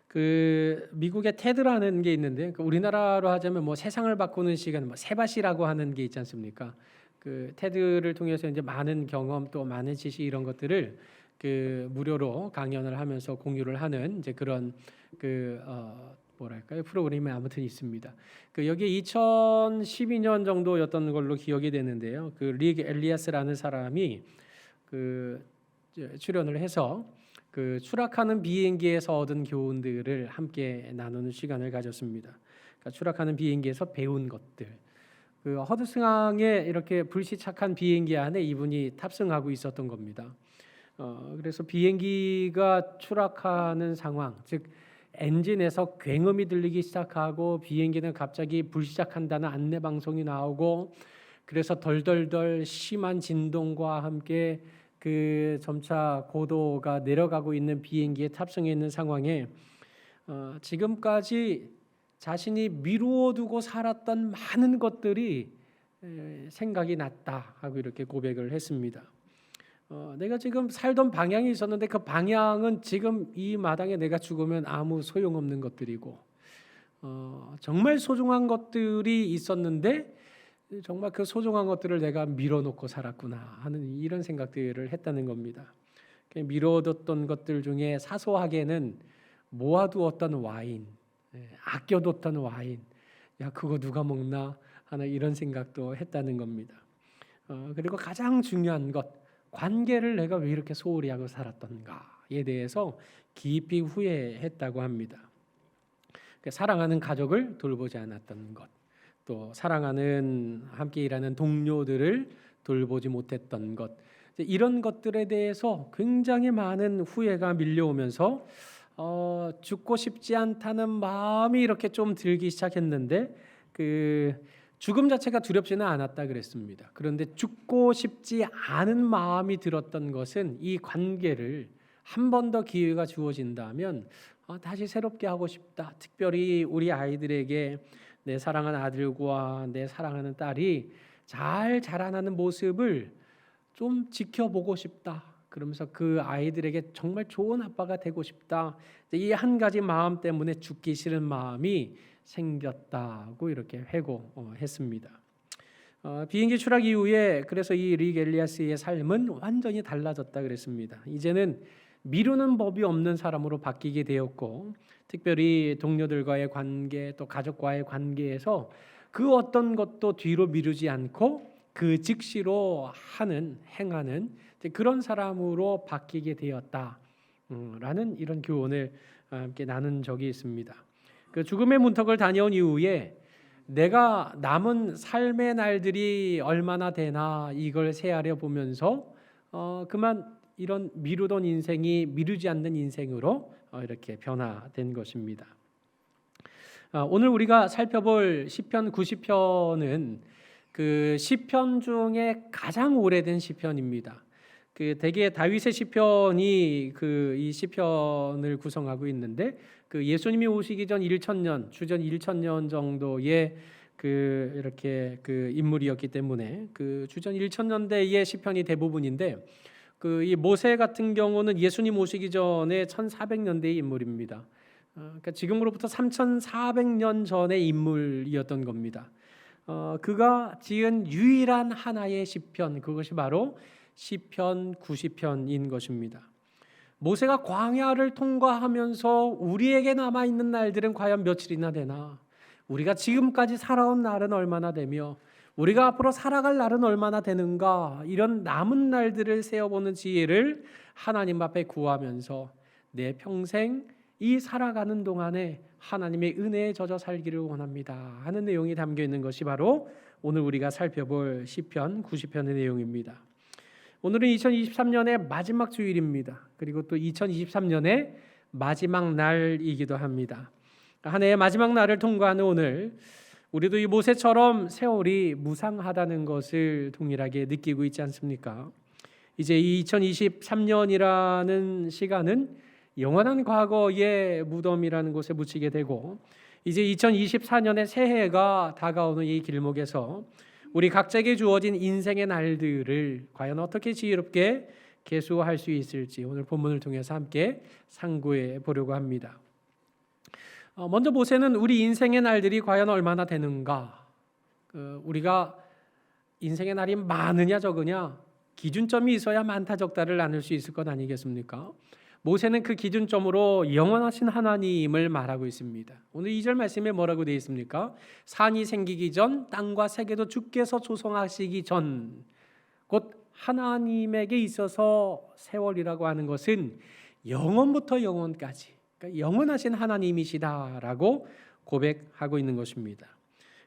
그 미국의 테드라는 게 있는데 그 우리나라로 하자면 뭐 세상을 바꾸는 시간 뭐 세바시라고 하는 게 있지 않습니까? 그 테드를 통해서 이제 많은 경험 또 많은 지식 이런 것들을 그 무료로 강연을 하면서 공유를 하는 이제 그런 그 뭐랄까요 프로그램이 아무튼 있습니다. 그 여기 2012년 정도였던 걸로 기억이 되는데요. 그 릭 엘리아스라는 사람이 그 출연을 해서 그 추락하는 비행기에서 얻은 교훈들을 함께 나누는 시간을 가졌습니다. 그러니까 추락하는 비행기에서 배운 것들. 그 허드슨항에 이렇게 불시착한 비행기 안에 이분이 탑승하고 있었던 겁니다. 그래서 비행기가 추락하는 상황, 즉 엔진에서 굉음이 들리기 시작하고 비행기는 갑자기 불시착한다는 안내 방송이 나오고 그래서 덜덜덜 심한 진동과 함께 그 점차 고도가 내려가고 있는 비행기에 탑승해 있는 상황에 지금까지 자신이 미루어 두고 살았던 많은 것들이 생각이 났다 하고 이렇게 고백을 했습니다. 내가 지금 살던 방향이 있었는데 그 방향은 지금 이 마당에 내가 죽으면 아무 소용없는 것들이고 정말 소중한 것들이 있었는데 정말 그 소중한 것들을 내가 밀어놓고 살았구나 하는 이런 생각들을 했다는 겁니다. 미뤄뒀던 것들 중에 사소하게는 모아두었던 와인, 아껴뒀던 와인, 야 그거 누가 먹나 하는 이런 생각도 했다는 겁니다. 그리고 가장 중요한 것, 관계를 내가 왜 이렇게 소홀히 하고 살았던가에 대해서 깊이 후회했다고 합니다. 사랑하는 가족을 돌보지 않았던 것, 또 사랑하는 함께 일하는 동료들을 돌보지 못했던 것, 이런 것들에 대해서 굉장히 많은 후회가 밀려오면서 죽고 싶지 않다는 마음이 이렇게 좀 들기 시작했는데 그 죽음 자체가 두렵지는 않았다 그랬습니다. 그런데 죽고 싶지 않은 마음이 들었던 것은 이 관계를 한 번 더 기회가 주어진다면 다시 새롭게 하고 싶다. 특별히 우리 아이들에게 내 사랑하는 아들과 내 사랑하는 딸이 잘 자라나는 모습을 좀 지켜보고 싶다. 그러면서 그 아이들에게 정말 좋은 아빠가 되고 싶다. 이 한 가지 마음 때문에 죽기 싫은 마음이 생겼다고 이렇게 회고했습니다. 비행기 추락 이후에 그래서 이 릭 엘리아스의 삶은 완전히 달라졌다 그랬습니다. 이제는 미루는 법이 없는 사람으로 바뀌게 되었고 특별히 동료들과의 관계 또 가족과의 관계에서 그 어떤 것도 뒤로 미루지 않고 그 즉시로 행하는 그런 사람으로 바뀌게 되었다라는 이런 교훈을 함께 나눈 적이 있습니다. 그 죽음의 문턱을 다녀온 이후에 내가 남은 삶의 날들이 얼마나 되나 이걸 세아려 보면서 그만 이런 미루던 인생이 미루지 않는 인생으로 이렇게 변화된 것입니다. 오늘 우리가 살펴볼 시편 90편은 그 시편 중에 가장 오래된 시편입니다. 그 대개 다윗의 시편이 그 이 시편을 구성하고 있는데 그 예수님이 오시기 전 1000년, 주전 1000년 정도의 그 이렇게 그 인물이었기 때문에 그 주전 1000년대의 시편이 대부분인데 그 이 모세 같은 경우는 예수님 오시기 전에 1400년대의 인물입니다. 그러니까 지금으로부터 3400년 전의 인물이었던 겁니다. 그가 지은 유일한 하나의 시편, 그것이 바로 시편 90편인 것입니다. 모세가 광야를 통과하면서 우리에게 남아있는 날들은 과연 며칠이나 되나? 우리가 지금까지 살아온 날은 얼마나 되며 우리가 앞으로 살아갈 날은 얼마나 되는가? 이런 남은 날들을 세어보는 지혜를 하나님 앞에 구하면서 내 평생 이 살아가는 동안에 하나님의 은혜에 젖어 살기를 원합니다 하는 내용이 담겨 있는 것이 바로 오늘 우리가 살펴볼 시편 90편의 내용입니다. 오늘은 2023년의 마지막 주일입니다. 그리고 또 2023년의 마지막 날이기도 합니다. 한 해의 마지막 날을 통과하는 오늘 우리도 이 모세처럼 세월이 무상하다는 것을 동일하게 느끼고 있지 않습니까? 이제 이 2023년이라는 시간은 영원한 과거의 무덤이라는 곳에 묻히게 되고 이제 2024년의 새해가 다가오는 이 길목에서 우리 각자에게 주어진 인생의 날들을 과연 어떻게 지혜롭게 계수할 수 있을지 오늘 본문을 통해서 함께 상고해 보려고 합니다. 먼저 모세는 우리 인생의 날들이 과연 얼마나 되는가, 우리가 인생의 날이 많으냐 적으냐 기준점이 있어야 많다 적다를 나눌 수 있을 것 아니겠습니까? 모세는 그 기준점으로 영원하신 하나님을 말하고 있습니다. 오늘 2절 말씀에 뭐라고 되어 있습니까? 산이 생기기 전 땅과 세계도 주께서 조성하시기 전, 곧 하나님에게 있어서 세월이라고 하는 것은 영원부터 영원까지, 그러니까 영원하신 하나님이시다라고 고백하고 있는 것입니다.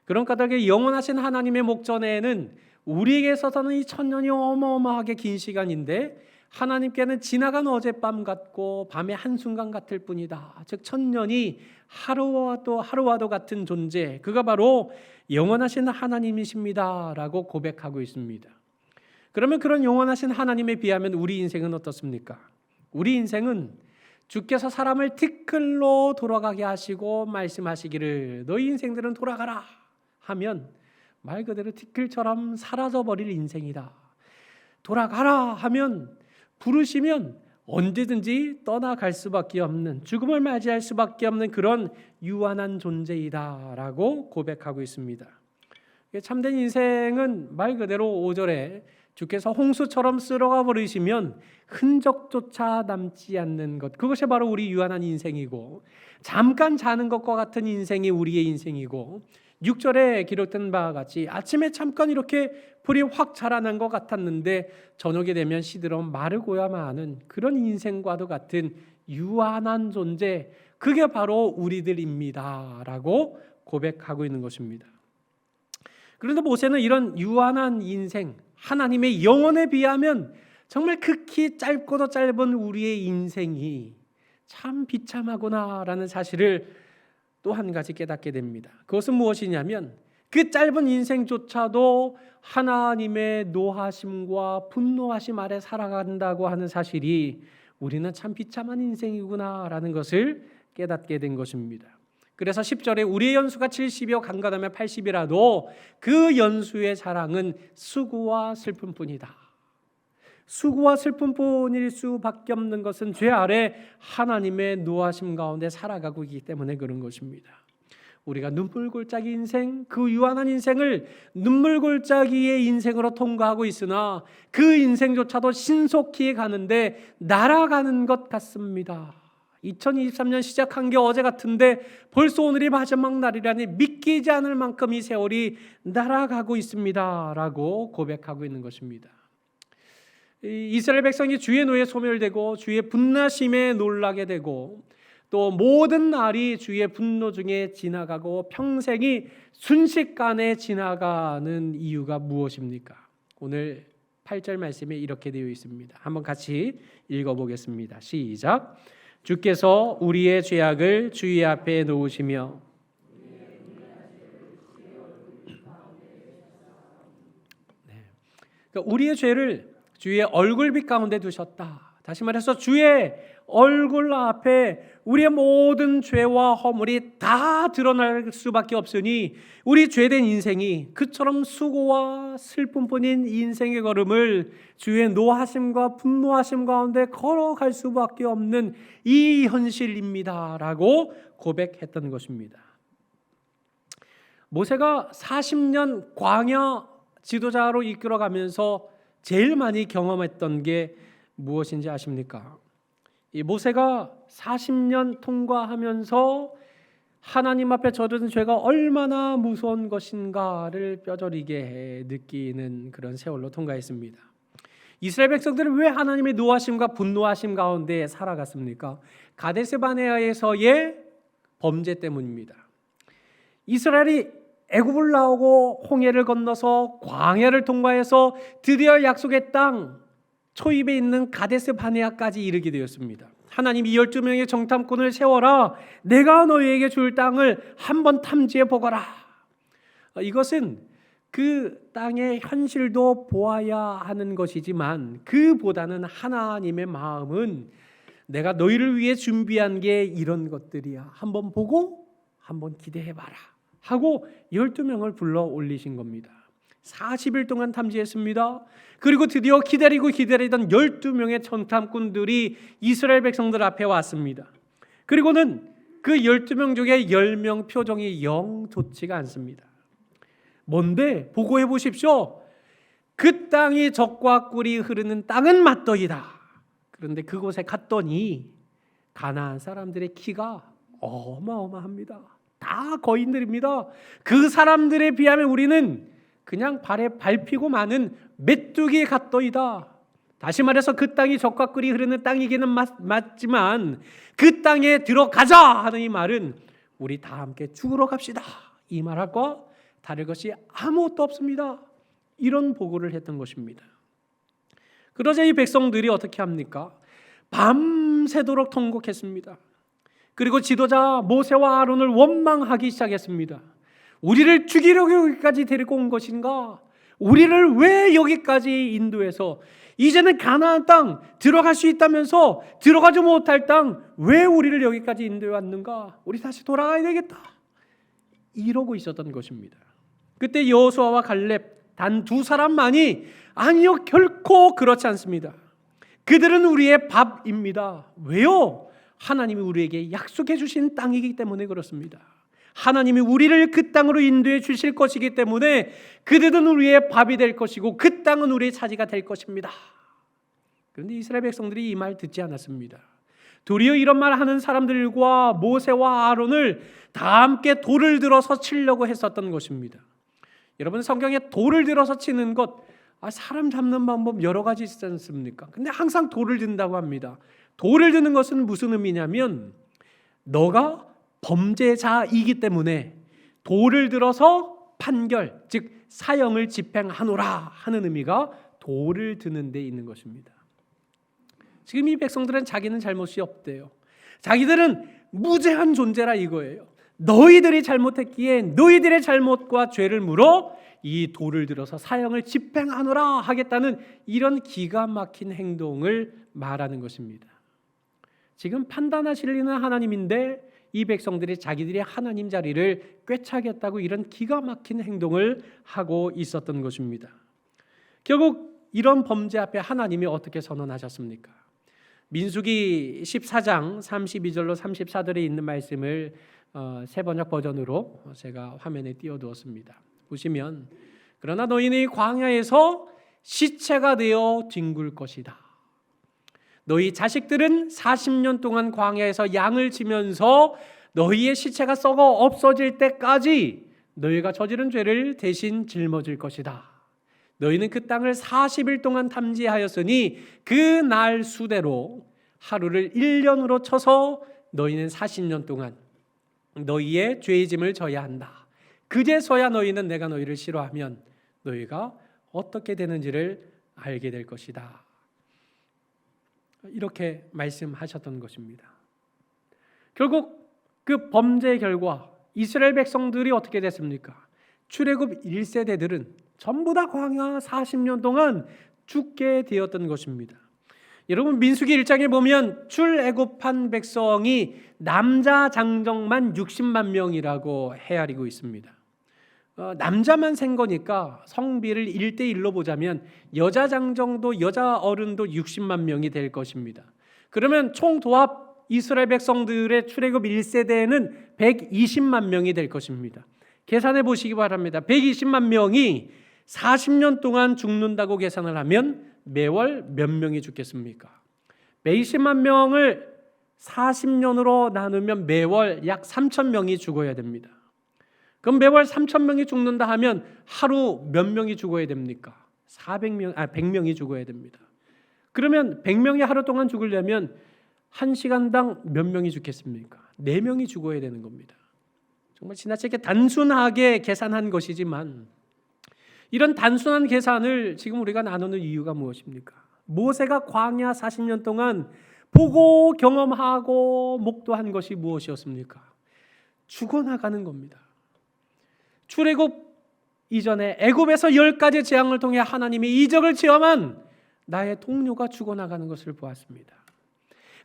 그런 까닭에 영원하신 하나님의 목전에는 우리에게 있어서는 이 천년이 어마어마하게 긴 시간인데 하나님께는 지나간 어젯밤 같고 밤의 한순간 같을 뿐이다. 즉 천년이 하루와도 같은 존재, 그가 바로 영원하신 하나님이십니다라고 고백하고 있습니다. 그러면 그런 영원하신 하나님에 비하면 우리 인생은 어떻습니까? 우리 인생은 주께서 사람을 티끌로 돌아가게 하시고 말씀하시기를 너희 인생들은 돌아가라 하면 말 그대로 티끌처럼 사라져버릴 인생이다. 돌아가라 하면, 부르시면 언제든지 떠나갈 수밖에 없는, 죽음을 맞이할 수밖에 없는 그런 유한한 존재이다라고 고백하고 있습니다. 참된 인생은 말 그대로 5절에 주께서 홍수처럼 쓸어가 버리시면 흔적조차 남지 않는 것, 그것이 바로 우리 유한한 인생이고, 잠깐 자는 것과 같은 인생이 우리의 인생이고, 6절에 기록된 바와 같이 아침에 잠깐 이렇게 풀이 확 자라난 것 같았는데 저녁에 되면 시들어 마르고야 마는 그런 인생과도 같은 유한한 존재, 그게 바로 우리들입니다 라고 고백하고 있는 것입니다. 그런데 모세는 이런 유한한 인생, 하나님의 영혼에 비하면 정말 극히 짧고도 짧은 우리의 인생이 참 비참하구나라는 사실을 또 한 가지 깨닫게 됩니다. 그것은 무엇이냐면 그 짧은 인생조차도 하나님의 노하심과 분노하심 아래 살아간다고 하는 사실이 우리는 참 비참한 인생이구나라는 것을 깨닫게 된 것입니다. 그래서 10절에 우리의 연수가 70이요 간간하면 80이라도 그 연수의 자랑은 수고와 슬픔뿐이다. 수고와 슬픔뿐일 수밖에 없는 것은 죄 아래 하나님의 노하심 가운데 살아가고 있기 때문에 그런 것입니다. 우리가 눈물골짜기 인생, 그 유한한 인생을 눈물골짜기의 인생으로 통과하고 있으나 그 인생조차도 신속히 가는데 날아가는 것 같습니다. 2023년 시작한 게 어제 같은데 벌써 오늘이 마지막 날이라니 믿기지 않을 만큼 이 세월이 날아가고 있습니다 라고 고백하고 있는 것입니다. 이스라엘 백성이 주의 노에 소멸되고 주의 분노심에 놀라게 되고 또 모든 날이 주의 분노 중에 지나가고 평생이 순식간에 지나가는 이유가 무엇입니까? 오늘 8절 말씀에 이렇게 되어 있습니다. 한번 같이 읽어보겠습니다. 시작. 주께서 우리의 죄악을 주의 앞에 놓으시며 그러니까 우리의 죄를 주의 얼굴빛 가운데 두셨다. 다시 말해서 주의 얼굴 앞에 우리의 모든 죄와 허물이 다 드러날 수밖에 없으니 우리 죄된 인생이 그처럼 수고와 슬픔뿐인 인생의 걸음을 주의 노하심과 분노하심 가운데 걸어갈 수밖에 없는 이 현실입니다 라고 고백했던 것입니다. 모세가 40년 광야 지도자로 이끌어가면서 제일 많이 경험했던 게 무엇인지 아십니까? 이 모세가 40년 통과하면서 하나님 앞에 져든 죄가 얼마나 무서운 것인가를 뼈저리게 느끼는 그런 세월로 통과했습니다. 이스라엘 백성들은 왜 하나님의 노하심과 분노하심 가운데 살아갔습니까? 가데스 바네아에서의 범죄 때문입니다. 이스라엘이 애굽을 나오고 홍해를 건너서 광야를 통과해서 드디어 약속의 땅 초입에 있는 가데스 바네아까지 이르게 되었습니다. 하나님이 12명의 정탐꾼을 세워라. 내가 너희에게 줄 땅을 한번 탐지해 보거라. 이것은 그 땅의 현실도 보아야 하는 것이지만 그보다는 하나님의 마음은 내가 너희를 위해 준비한 게 이런 것들이야. 한번 보고 한번 기대해봐라 하고 12명을 불러 올리신 겁니다. 40일 동안 탐지했습니다. 그리고 드디어 기다리던 12명의 정탐꾼들이 이스라엘 백성들 앞에 왔습니다. 그리고는 그 12명 중에 10명 표정이 영 좋지가 않습니다. 뭔데? 보고해 보십시오. 그 땅이 젖과 꿀이 흐르는 땅은 맞더이다. 그런데 그곳에 갔더니 가나안 사람들의 키가 어마어마합니다. 다 거인들입니다. 그 사람들에 비하면 우리는 그냥 발에 밟히고 마는 메뚜기 같더이다. 다시 말해서 그 땅이 젖과 꿀이 흐르는 땅이기는 맞지만 그 땅에 들어가자 하는 이 말은 우리 다 함께 죽으러 갑시다, 이 말과 다를 것이 아무것도 없습니다. 이런 보고를 했던 것입니다. 그러자 이 백성들이 어떻게 합니까? 밤새도록 통곡했습니다. 그리고 지도자 모세와 아론을 원망하기 시작했습니다. 우리를 죽이려고 여기까지 데리고 온 것인가? 우리를 왜 여기까지 인도해서 이제는 가나안 땅 들어갈 수 있다면서 들어가지 못할 땅 왜 우리를 여기까지 인도해 왔는가? 우리 다시 돌아가야 되겠다, 이러고 있었던 것입니다. 그때 여호수아와 갈렙 단 두 사람만이 아니요, 결코 그렇지 않습니다. 그들은 우리의 밥입니다. 왜요? 하나님이 우리에게 약속해 주신 땅이기 때문에 그렇습니다. 하나님이 우리를 그 땅으로 인도해 주실 것이기 때문에 그들은 우리의 밥이 될 것이고 그 땅은 우리의 차지가 될 것입니다. 그런데 이스라엘 백성들이 이 말 듣지 않았습니다. 도리어 이런 말 하는 사람들과 모세와 아론을 다 함께 돌을 들어서 치려고 했었던 것입니다. 여러분, 성경에 돌을 들어서 치는 것, 사람 잡는 방법 여러 가지 있지 않습니까? 근데 항상 돌을 든다고 합니다. 돌을 드는 것은 무슨 의미냐면 너가 범죄자이기 때문에 돌을 들어서 판결, 즉 사형을 집행하노라 하는 의미가 돌을 드는 데 있는 것입니다. 지금 이 백성들은 자기는 잘못이 없대요. 자기들은 무죄한 존재라 이거예요. 너희들이 잘못했기에 너희들의 잘못과 죄를 물어 이 돌을 들어서 사형을 집행하노라 하겠다는 이런 기가 막힌 행동을 말하는 것입니다. 지금 판단하시는 하나님인데 이 백성들이 자기들이 하나님 자리를 꿰차겠다고 이런 기가 막힌 행동을 하고 있었던 것입니다. 결국 이런 범죄 앞에 하나님이 어떻게 선언하셨습니까? 민수기 14장 32절로 34절에 있는 말씀을 세번역 버전으로 제가 화면에 띄워두었습니다. 보시면, 그러나 너희는 광야에서 시체가 되어 뒹굴 것이다. 너희 자식들은 40년 동안 광야에서 양을 치면서 너희의 시체가 썩어 없어질 때까지 너희가 저지른 죄를 대신 짊어질 것이다. 너희는 그 땅을 40일 동안 탐지하였으니 그 날 수대로 하루를 1년으로 쳐서 너희는 40년 동안 너희의 죄의 짐을 져야 한다. 그제서야 너희는 내가 너희를 싫어하면 너희가 어떻게 되는지를 알게 될 것이다. 이렇게 말씀하셨던 것입니다. 결국 그 범죄의 결과 이스라엘 백성들이 어떻게 됐습니까? 출애굽 1세대들은 전부 다 광야 40년 동안 죽게 되었던 것입니다. 여러분, 민수기 1장에 보면 출애굽한 백성이 남자 장정만 60만 명이라고 헤아리고 있습니다. 남자만 센 거니까 성비를 1대1로 보자면 여자 장정도 여자 어른도 60만 명이 될 것입니다. 그러면 총 도합 이스라엘 백성들의 출애굽 1세대에는 120만 명이 될 것입니다. 계산해 보시기 바랍니다. 120만 명이 40년 동안 죽는다고 계산을 하면 매월 몇 명이 죽겠습니까? 120만 명을 40년으로 나누면 매월 약 3천 명이 죽어야 됩니다. 그럼 매월 3천 명이 죽는다 하면 하루 몇 명이 죽어야 됩니까? 100명이 죽어야 됩니다. 그러면 100명이 하루 동안 죽으려면 1시간당 몇 명이 죽겠습니까? 4명이 죽어야 되는 겁니다. 정말 지나치게 단순하게 계산한 것이지만 이런 단순한 계산을 지금 우리가 나누는 이유가 무엇입니까? 모세가 광야 40년 동안 보고 경험하고 목도한 것이 무엇이었습니까? 죽어나가는 겁니다. 출애굽 이전에 애굽에서 10가지 재앙을 통해 하나님이 이적을 체험한 나의 동료가 죽어나가는 것을 보았습니다.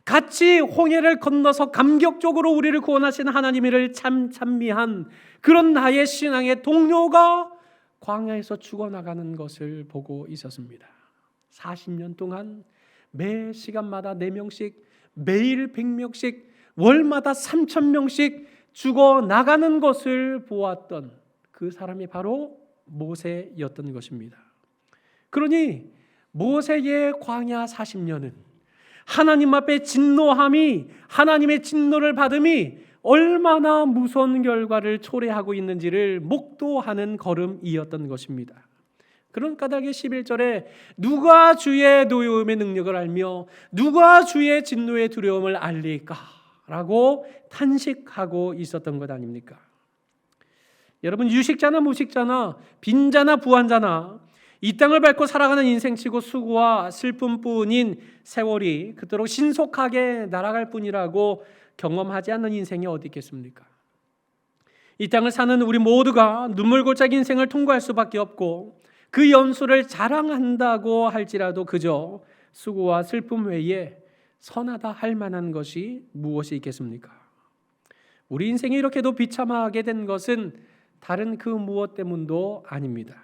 같이 홍해를 건너서 감격적으로 우리를 구원하신 하나님을 찬미한 그런 나의 신앙의 동료가 광야에서 죽어나가는 것을 보고 있었습니다. 40년 동안 매 시간마다 4명씩 매일 100명씩 월마다 3,000명씩 죽어 나가는 것을 보았던 그 사람이 바로 모세였던 것입니다. 그러니 모세의 광야 40년은 하나님 앞에 진노함이, 하나님의 진노를 받음이 얼마나 무서운 결과를 초래하고 있는지를 목도하는 걸음이었던 것입니다. 그런 까닭에 11절에 누가 주의 노여움의 능력을 알며 누가 주의 진노의 두려움을 알리까? 라고 탄식하고 있었던 것 아닙니까? 여러분, 유식자나 무식자나 빈자나 부한자나 이 땅을 밟고 살아가는 인생치고 수고와 슬픔뿐인 세월이 그토록 신속하게 날아갈 뿐이라고 경험하지 않는 인생이 어디 있겠습니까? 이 땅을 사는 우리 모두가 눈물골짜기 인생을 통과할 수밖에 없고 그 연수를 자랑한다고 할지라도 그저 수고와 슬픔 외에 선하다 할 만한 것이 무엇이 있겠습니까? 우리 인생이 이렇게도 비참하게 된 것은 다른 그 무엇 때문도 아닙니다.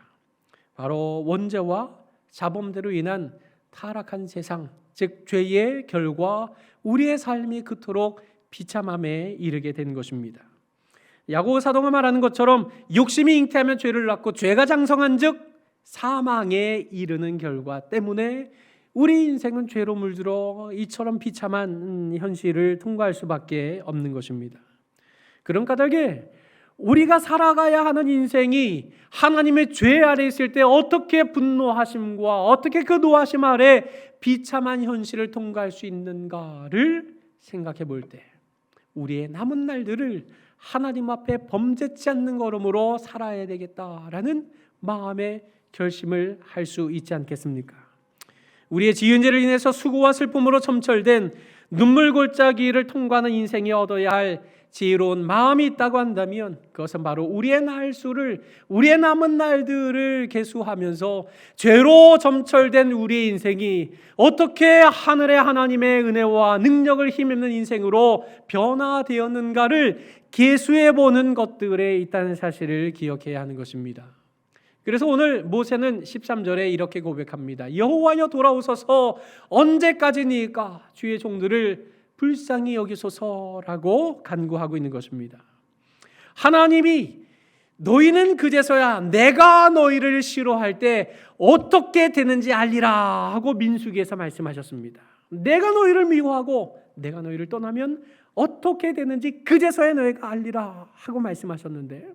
바로 원죄와 자범대로 인한 타락한 세상, 즉 죄의 결과 우리의 삶이 그토록 비참함에 이르게 된 것입니다. 야고보 사도가 말하는 것처럼 욕심이 잉태하면 죄를 낳고 죄가 장성한즉 사망에 이르는 결과 때문에 우리 인생은 죄로 물들어 이처럼 비참한 현실을 통과할 수밖에 없는 것입니다. 그런 까닭에 우리가 살아가야 하는 인생이 하나님의 죄 아래 있을 때 어떻게 분노하심과 어떻게 그 노하심 아래 비참한 현실을 통과할 수 있는가를 생각해 볼 때 우리의 남은 날들을 하나님 앞에 범죄치 않는 걸음으로 살아야 되겠다라는 마음의 결심을 할 수 있지 않겠습니까? 우리의 지은 죄를 인해서 수고와 슬픔으로 점철된 눈물골짜기를 통과하는 인생이 얻어야 할 지혜로운 마음이 있다고 한다면 그것은 바로 우리의 날수를, 우리의 남은 날들을 계수하면서 죄로 점철된 우리의 인생이 어떻게 하늘의 하나님의 은혜와 능력을 힘입는 인생으로 변화되었는가를 계수해 보는 것들에 있다는 사실을 기억해야 하는 것입니다. 그래서 오늘 모세는 13절에 이렇게 고백합니다. 여호와여 돌아오소서 언제까지니까 주의 종들을 불쌍히 여기소서라고 간구하고 있는 것입니다. 하나님이 너희는 그제서야 내가 너희를 싫어할 때 어떻게 되는지 알리라 하고 민수기에서 말씀하셨습니다. 내가 너희를 미워하고 내가 너희를 떠나면 어떻게 되는지 그제서야 너희가 알리라 하고 말씀하셨는데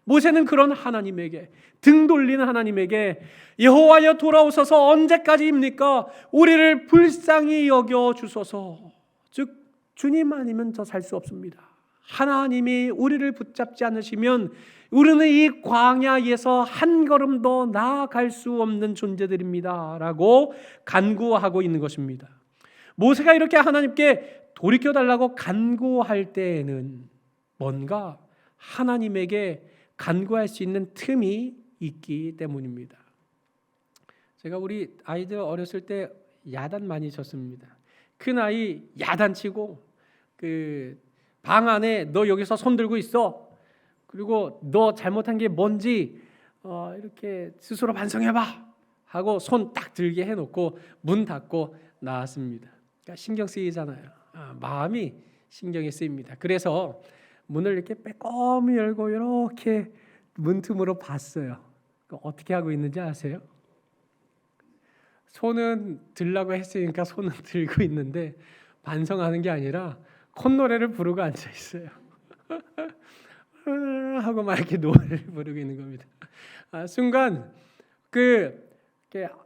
모세는 그런 하나님에게, 등 돌리는 하나님에게 여호와여 돌아오소서 언제까지입니까? 우리를 불쌍히 여겨주소서, 즉 주님 아니면 저 살 수 없습니다. 하나님이 우리를 붙잡지 않으시면 우리는 이 광야에서 한 걸음 더 나아갈 수 없는 존재들입니다 라고 간구하고 있는 것입니다. 모세가 이렇게 하나님께 돌이켜달라고 간구할 때에는 뭔가 하나님에게 간구할 수 있는 틈이 있기 때문입니다. 제가 우리 아이들 어렸을 때 야단 많이 쳤습니다. 큰 아이 야단치고 그 방 안에 너 여기서 손 들고 있어. 그리고 너 잘못한 게 뭔지 이렇게 스스로 반성해봐 하고 손 딱 들게 해놓고 문 닫고 나왔습니다. 그러니까 신경 쓰이잖아요. 마음이 신경이 쓰입니다. 그래서 문을 이렇게 빼꼼히 열고 이렇게 문틈으로 봤어요. 어떻게 하고 있는지 아세요? 손은 들라고 했으니까 손은 들고 있는데 반성하는 게 아니라 콧노래를 부르고 앉아 있어요. 하고 막 이렇게 노래를 부르고 있는 겁니다. 순간 그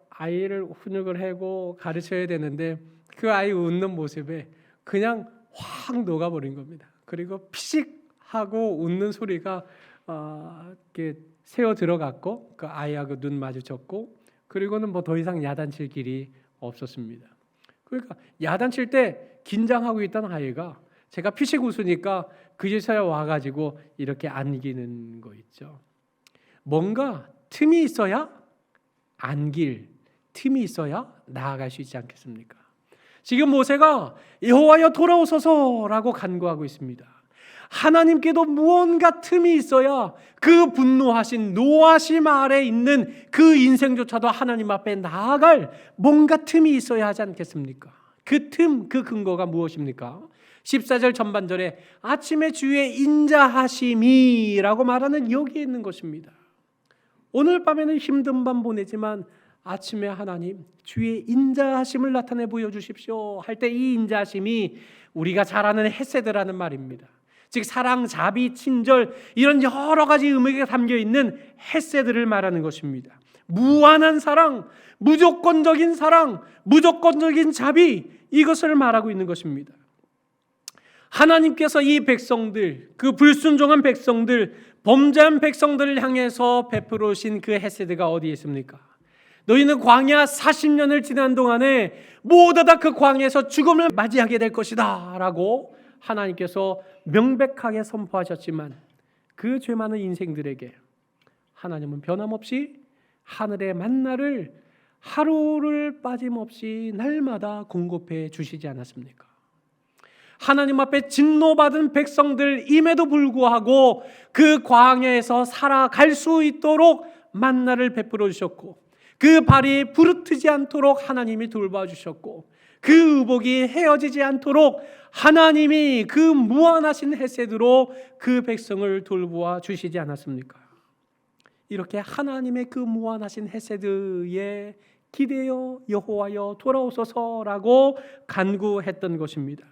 아이를 훈육을 하고 가르쳐야 되는데 그 아이 웃는 모습에 그냥 확 녹아버린 겁니다. 그리고 피식 하고 웃는 소리가 이렇게 새어 들어갔고 그 아이하고 눈 마주쳤고 그리고는 뭐 더 이상 야단칠 길이 없었습니다. 그러니까 야단칠 때 긴장하고 있던 아이가 제가 피식 웃으니까 그제서야 와가지고 이렇게 안기는 거 있죠. 뭔가 틈이 있어야 안길 틈이 있어야 나아갈 수 있지 않겠습니까? 지금 모세가 여호와여 돌아오소서라고 간구하고 있습니다. 하나님께도 무언가 틈이 있어야 그 분노하신 노하심 아래 있는 그 인생조차도 하나님 앞에 나아갈 뭔가 틈이 있어야 하지 않겠습니까? 그 틈, 그 근거가 무엇입니까? 14절 전반절에 아침에 주의 인자하심이라고 말하는 여기에 있는 것입니다. 오늘 밤에는 힘든 밤 보내지만 아침에 하나님 주의 인자하심을 나타내 보여주십시오 할 때 이 인자하심이 우리가 잘 아는 헤세드라는 말입니다. 즉 사랑, 자비, 친절 이런 여러 가지 의미가 담겨있는 헤세드를 말하는 것입니다. 무한한 사랑, 무조건적인 사랑, 무조건적인 자비, 이것을 말하고 있는 것입니다. 하나님께서 이 백성들, 그 불순종한 백성들, 범죄한 백성들을 향해서 베풀으신 그 헤세드가 어디에 있습니까? 너희는 광야 40년을 지난 동안에 모두 다 그 광야에서 죽음을 맞이하게 될 것이다 라고 하나님께서 명백하게 선포하셨지만 그 죄 많은 인생들에게 하나님은 변함없이 하늘의 만나를 하루를 빠짐없이 날마다 공급해 주시지 않았습니까? 하나님 앞에 진노받은 백성들임에도 불구하고 그 광야에서 살아갈 수 있도록 만나를 베풀어 주셨고 그 발이 부르트지 않도록 하나님이 돌봐주셨고 그 의복이 헤어지지 않도록 하나님이 그 무한하신 헤세드로 그 백성을 돌보아 주시지 않았습니까? 이렇게 하나님의 그 무한하신 헤세드에 기대어 여호와여 돌아오소서라고 간구했던 것입니다.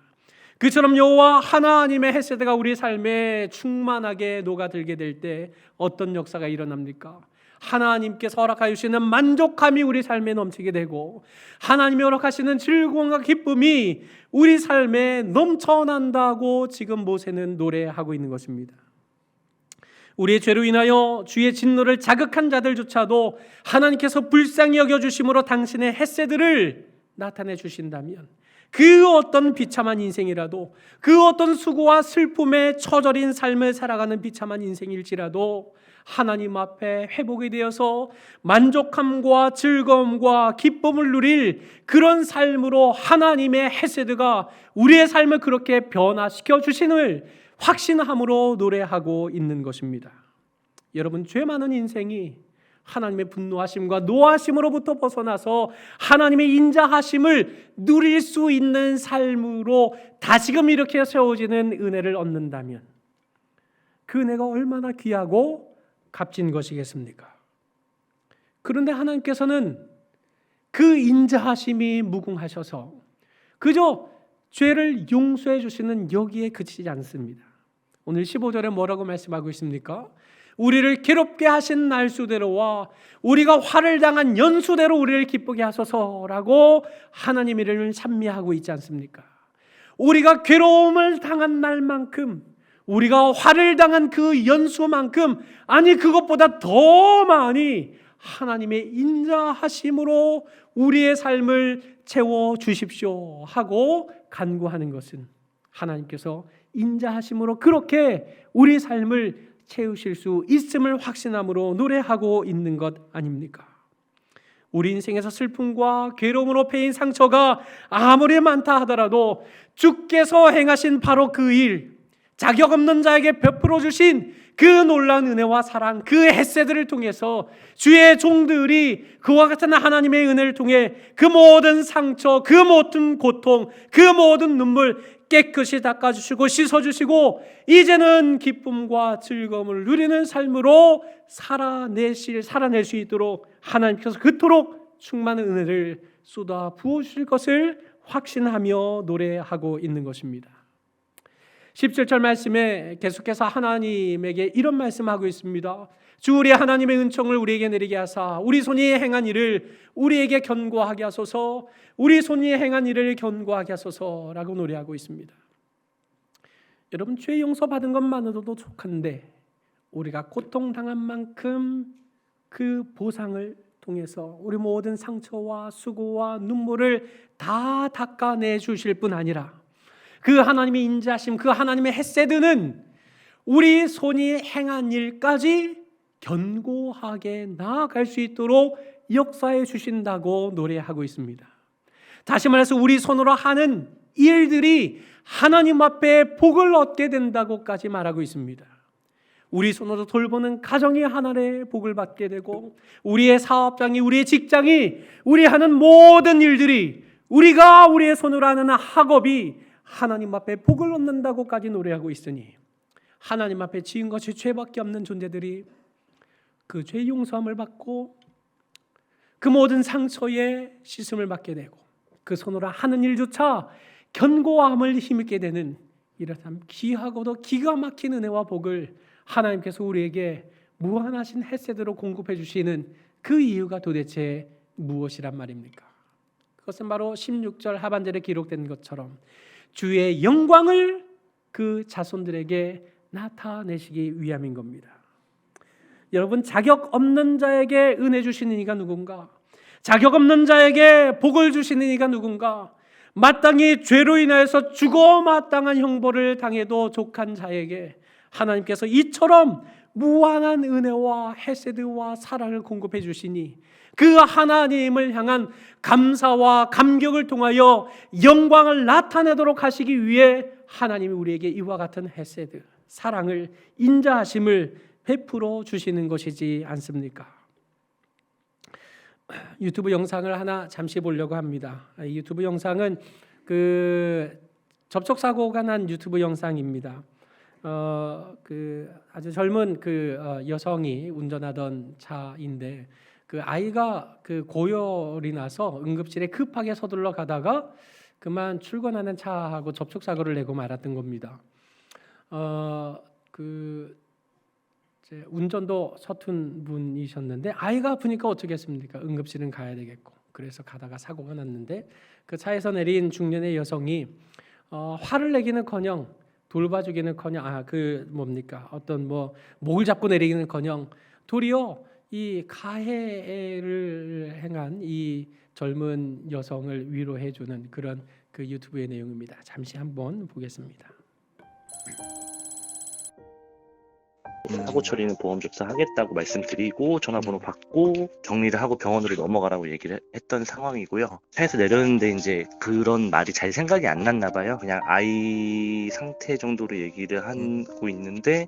그처럼 여호와 하나님의 헤세드가 우리 삶에 충만하게 녹아들게 될 때 어떤 역사가 일어납니까? 하나님께서 허락하여 주시는 만족함이 우리 삶에 넘치게 되고 하나님이 허락하시는 즐거움과 기쁨이 우리 삶에 넘쳐난다고 지금 모세는 노래하고 있는 것입니다. 우리의 죄로 인하여 주의 진노를 자극한 자들조차도 하나님께서 불쌍히 여겨주심으로 당신의 헤세드를 나타내 주신다면 그 어떤 비참한 인생이라도 그 어떤 수고와 슬픔에 처절인 삶을 살아가는 비참한 인생일지라도 하나님 앞에 회복이 되어서 만족함과 즐거움과 기쁨을 누릴 그런 삶으로 하나님의 헤세드가 우리의 삶을 그렇게 변화시켜 주심을 확신함으로 노래하고 있는 것입니다. 여러분, 죄 많은 인생이 하나님의 분노하심과 노하심으로부터 벗어나서 하나님의 인자하심을 누릴 수 있는 삶으로 다시금 이렇게 세워지는 은혜를 얻는다면 그 은혜가 얼마나 귀하고 값진 것이겠습니까? 그런데 하나님께서는 그 인자하심이 무궁하셔서 그저 죄를 용서해 주시는 여기에 그치지 않습니다. 오늘 15절에 뭐라고 말씀하고 있습니까? 우리를 괴롭게 하신 날수대로와 우리가 화를 당한 연수대로 우리를 기쁘게 하소서라고 하나님 이름을 찬미하고 있지 않습니까? 우리가 괴로움을 당한 날만큼 우리가 화를 당한 그 연수만큼 아니 그것보다 더 많이 하나님의 인자하심으로 우리의 삶을 채워주십시오 하고 간구하는 것은 하나님께서 인자하심으로 그렇게 우리 삶을 채우실 수 있음을 확신함으로 노래하고 있는 것 아닙니까? 우리 인생에서 슬픔과 괴로움으로 패인 상처가 아무리 많다 하더라도 주께서 행하신 바로 그 일, 자격 없는 자에게 베풀어 주신 그 놀라운 은혜와 사랑, 그 헤세드를 통해서 주의 종들이 그와 같은 하나님의 은혜를 통해 그 모든 상처, 그 모든 고통, 그 모든 눈물 깨끗이 닦아주시고 씻어주시고 이제는 기쁨과 즐거움을 누리는 삶으로 살아낼 수 있도록 하나님께서 그토록 충만한 은혜를 쏟아 부어주실 것을 확신하며 노래하고 있는 것입니다. 17절 말씀에 계속해서 하나님에게 이런 말씀하고 있습니다. 주 우리 하나님의 은총을 우리에게 내리게 하사 우리 손이 행한 일을 우리에게 견고하게 하소서, 우리 손이 행한 일을 견고하게 하소서라고 노래하고 있습니다. 여러분, 죄 용서받은 것만으로도 족한데 우리가 고통당한 만큼 그 보상을 통해서 우리 모든 상처와 수고와 눈물을 다 닦아내 주실 뿐 아니라 그 하나님의 인자심, 그 하나님의 헤세드는 우리 손이 행한 일까지 견고하게 나아갈 수 있도록 역사해 주신다고 노래하고 있습니다. 다시 말해서 우리 손으로 하는 일들이 하나님 앞에 복을 얻게 된다고까지 말하고 있습니다. 우리 손으로 돌보는 가정이 하나님의 복을 받게 되고 우리의 사업장이, 우리의 직장이, 우리 하는 모든 일들이, 우리가 우리의 손으로 하는 학업이 하나님 앞에 복을 얻는다고까지 노래하고 있으니 하나님 앞에 지은 것이 죄밖에 없는 존재들이 그 죄 용서함을 받고 그 모든 상처에 씻음을 받게 되고 그 손으로 하는 일조차 견고함을 힘입게 되는 이런 참 귀하고도 기가 막힌 은혜와 복을 하나님께서 우리에게 무한하신 햇새대로 공급해 주시는 그 이유가 도대체 무엇이란 말입니까? 그것은 바로 16절 하반절에 기록된 것처럼 주의 영광을 그 자손들에게 나타내시기 위함인 겁니다. 여러분, 자격 없는 자에게 은혜 주시는 이가 누군가? 자격 없는 자에게 복을 주시는 이가 누군가? 마땅히 죄로 인하여서 죽어 마땅한 형벌을 당해도 족한 자에게 하나님께서 이처럼 무한한 은혜와 헤세드와 사랑을 공급해 주시니 그 하나님을 향한 감사와 감격을 통하여 영광을 나타내도록 하시기 위해 하나님이 우리에게 이와 같은 헤세드, 사랑을, 인자하심을 베풀어 주시는 것이지 않습니까? 유튜브 영상을 하나 잠시 보려고 합니다. 이 유튜브 영상은 그 접촉 사고가 난 유튜브 영상입니다. 그 아주 젊은 여성이 운전하던 차인데 그 아이가 그 고열이 나서 응급실에 급하게 서둘러 가다가 그만 출근하는 차하고 접촉 사고를 내고 말았던 겁니다. 이제 운전도 서툰 분이셨는데 아이가 아프니까 어쩌겠습니까? 응급실은 가야 되겠고 그래서 가다가 사고가 났는데 그 차에서 내린 중년의 여성이 화를 내기는커녕 돌봐주기는커녕 어떤 목을 잡고 내리기는커녕 도리어 이 가해를 행한 이 젊은 여성을 위로해주는 그런 그 유튜브의 내용입니다. 잠시 한번 보겠습니다. 사고 처리는 보험 접수하겠다고 말씀드리고 전화번호 받고 격리를 하고 병원으로 넘어가라고 얘기를 했던 상황이고요. 차에서 내렸는데 이제 그런 말이 잘 생각이 안 났나 봐요. 그냥 아이 상태 정도로 얘기를 하고 있는데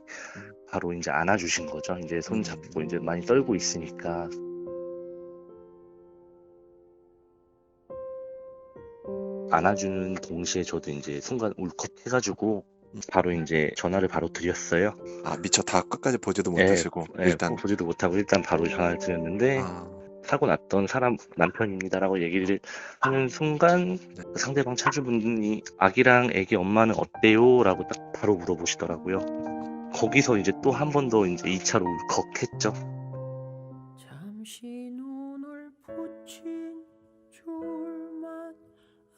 바로 이제 안아주신 거죠. 이제 손 잡고 이제 많이 떨고 있으니까. 안아주는 동시에 저도 이제 순간 울컥해가지고 바로 이제 전화를 바로 드렸어요. 미처 다 끝까지 보지도 못하시고 일단 보지도 못하고 일단 바로 전화를 드렸는데 사고 났던 사람 남편입니다라고 얘기를 하는 순간 상대방 차주분이 아기랑 애기 엄마는 어때요? 라고 딱 바로 물어보시더라고요. 거기서 이제 또 한 번 더 이제 2차로 울컥했죠. 잠시 눈을 붙인 줄만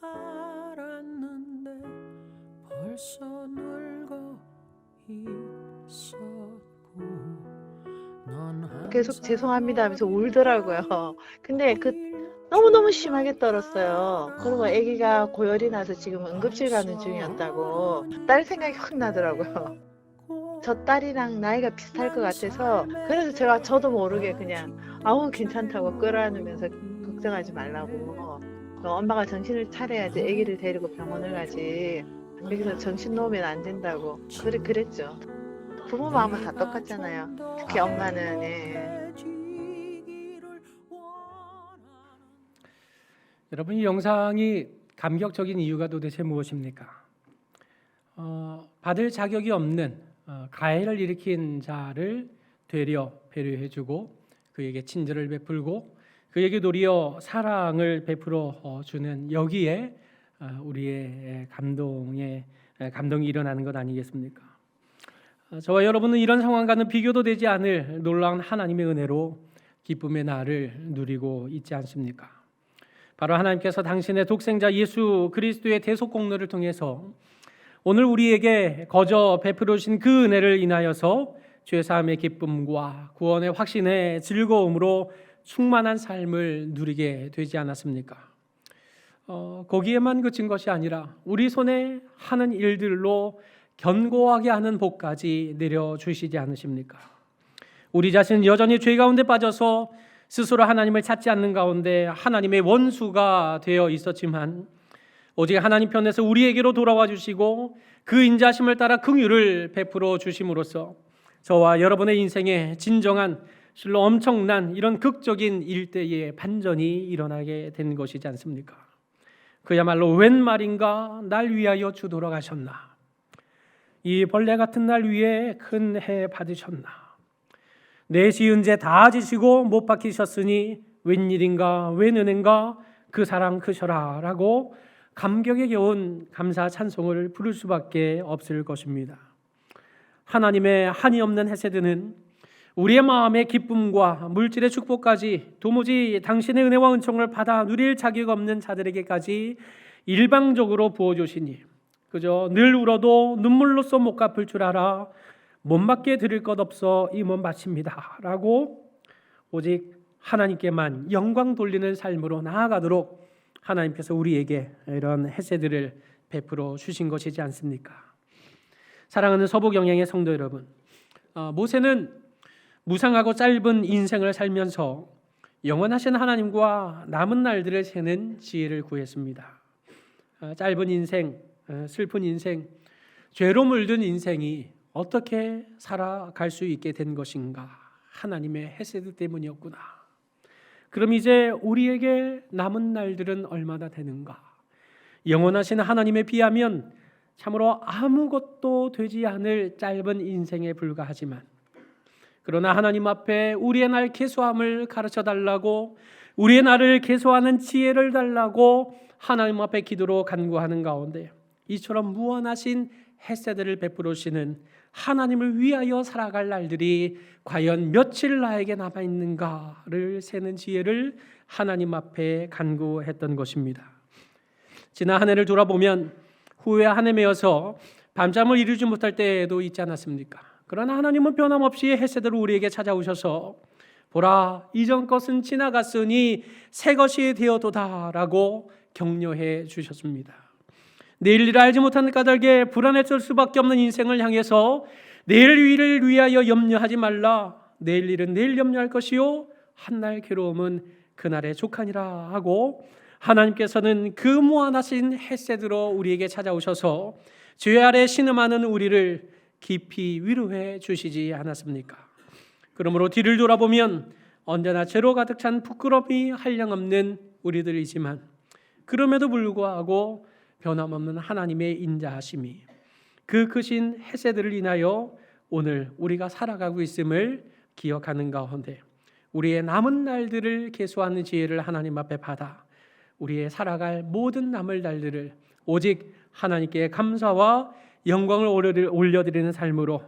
알았는데 벌써 늙어 있었고 계속 죄송합니다 하면서 울더라고요. 근데 너무너무 심하게 떨었어요. 그리고 아기가 고열이 나서 지금 응급실 가는 중이었다고 딸 생각이 확 나더라고요. 저 딸이랑 나이가 비슷할 것 같아서 그래서 저도 모르게 그냥 아우 괜찮다고 끌어안으면서 걱정하지 말라고 엄마가 정신을 차려야지 아기를 데리고 병원을 가지 여기서 정신 놓으면 안 된다고 그랬죠. 부모 마음은 다 똑같잖아요. 특히 엄마는 여러분, 이 영상이 감격적인 이유가 도대체 무엇입니까? 받을 자격이 없는 가해를 일으킨 자를 되려 배려해주고 그에게 친절을 베풀고 그에게 도리어 사랑을 베풀어 주는 여기에 우리의 감동이 일어나는 것 아니겠습니까? 저와 여러분은 이런 상황과는 비교도 되지 않을 놀라운 하나님의 은혜로 기쁨의 날을 누리고 있지 않습니까? 바로 하나님께서 당신의 독생자 예수 그리스도의 대속 공로를 통해서 오늘 우리에게 거저 베풀어 주신 그 은혜를 인하여서 죄사함의 기쁨과 구원의 확신의 즐거움으로 충만한 삶을 누리게 되지 않았습니까? 거기에만 그친 것이 아니라 우리 손에 하는 일들로 견고하게 하는 복까지 내려주시지 않으십니까? 우리 자신은 여전히 죄 가운데 빠져서 스스로 하나님을 찾지 않는 가운데 하나님의 원수가 되어 있었지만 오직 하나님 편에서 우리에게로 돌아와 주시고 그 인자심을 따라 긍휼을 베풀어 주심으로써 저와 여러분의 인생에 진정한 실로 엄청난 이런 극적인 일대의 반전이 일어나게 된 것이지 않습니까? 그야말로 웬 말인가 날 위하여 주 돌아가셨나. 이 벌레 같은 날 위에 큰 해 받으셨나. 내 지은 죄 다 지시고 못 박히셨으니 웬일인가 웬 은혜인가 그 사랑 크셔라 라고 감격에 겨운 감사 찬송을 부를 수밖에 없을 것입니다. 하나님의 한이 없는 헤세드는 우리의 마음의 기쁨과 물질의 축복까지 도무지 당신의 은혜와 은총을 받아 누릴 자격 없는 자들에게까지 일방적으로 부어주시니 그저 늘 울어도 눈물로써 못 갚을 줄 알아 몸밖에 드릴 것 없어 이 몸 바칩니다 라고 오직 하나님께만 영광 돌리는 삶으로 나아가도록 하나님께서 우리에게 이런 헤세드를 베풀어 주신 것이지 않습니까? 사랑하는 서부경향의 성도 여러분, 모세는 무상하고 짧은 인생을 살면서 영원하신 하나님과 남은 날들을 세는 지혜를 구했습니다. 짧은 인생, 슬픈 인생, 죄로 물든 인생이 어떻게 살아갈 수 있게 된 것인가? 하나님의 헤세드 때문이었구나. 그럼 이제 우리에게 남은 날들은 얼마나 되는가? 영원하신 하나님에 비하면 참으로 아무것도 되지 않을 짧은 인생에 불과하지만 그러나 하나님 앞에 우리의 날 계수함을 가르쳐 달라고 우리의 날을 계수하는 지혜를 달라고 하나님 앞에 기도로 간구하는 가운데 이처럼 무한하신 헤세드를 베풀으시는 하나님을 위하여 살아갈 날들이 과연 며칠 나에게 남아있는가를 세는 지혜를 하나님 앞에 간구했던 것입니다. 지난 한 해를 돌아보면 후회 한 해 메어서 밤잠을 이루지 못할 때도 있지 않았습니까? 그러나 하나님은 변함없이 헤세드로 우리에게 찾아오셔서 보라 이전 것은 지나갔으니 새 것이 되어도다라고 격려해 주셨습니다. 내일 일을 알지 못하는 까닭에 불안했을 수밖에 없는 인생을 향해서 내일 일을 위하여 염려하지 말라. 내일 일은 내일 염려할 것이요 한날 괴로움은 그날의 족하니라 하고 하나님께서는 그 무한하신 헤세드로 우리에게 찾아오셔서 죄 아래 신음하는 우리를 깊이 위로해 주시지 않았습니까? 그러므로 뒤를 돌아보면 언제나 죄로 가득 찬 부끄러움이 한량없는 우리들이지만 그럼에도 불구하고 변함없는 하나님의 인자하심이 그 크신 헤세드를 인하여 오늘 우리가 살아가고 있음을 기억하는 가운데 우리의 남은 날들을 계수하는 지혜를 하나님 앞에 받아 우리의 살아갈 모든 남을 날들을 오직 하나님께 감사와 영광을 올려드리는 삶으로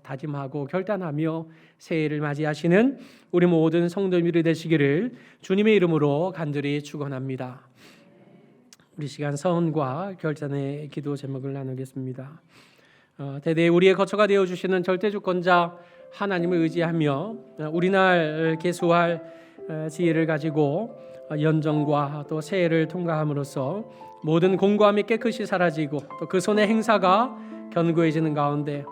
다짐하고 결단하며 새해를 맞이하시는 우리 모든 성도님들이 되시기를 주님의 이름으로 간절히 축원합니다. 우리 시간 서원과 결단의 기도 제목을 나누겠습니다. 대대 우리의 거처가 되어주시는 절대주권자 하나님을 의지하며 우리날 계수할 지혜를 가지고 연정과 또 새해를 통과함으로써 모든 공고함이 깨끗이 사라지고 또 그 손의 행사가 견고해지는 가운데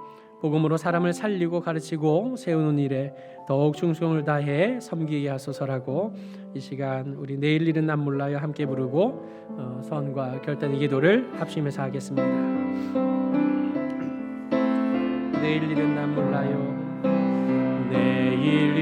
복음으로 사람을 살리고 가르치고 세우는 일에 더욱 충성을 다해 섬기게 하소서라고 이 시간 우리 내일 일은 난 몰라요 함께 부르고 선과 결단의 기도를 합심해서 하겠습니다. 내일 일은 난 몰라요. 내일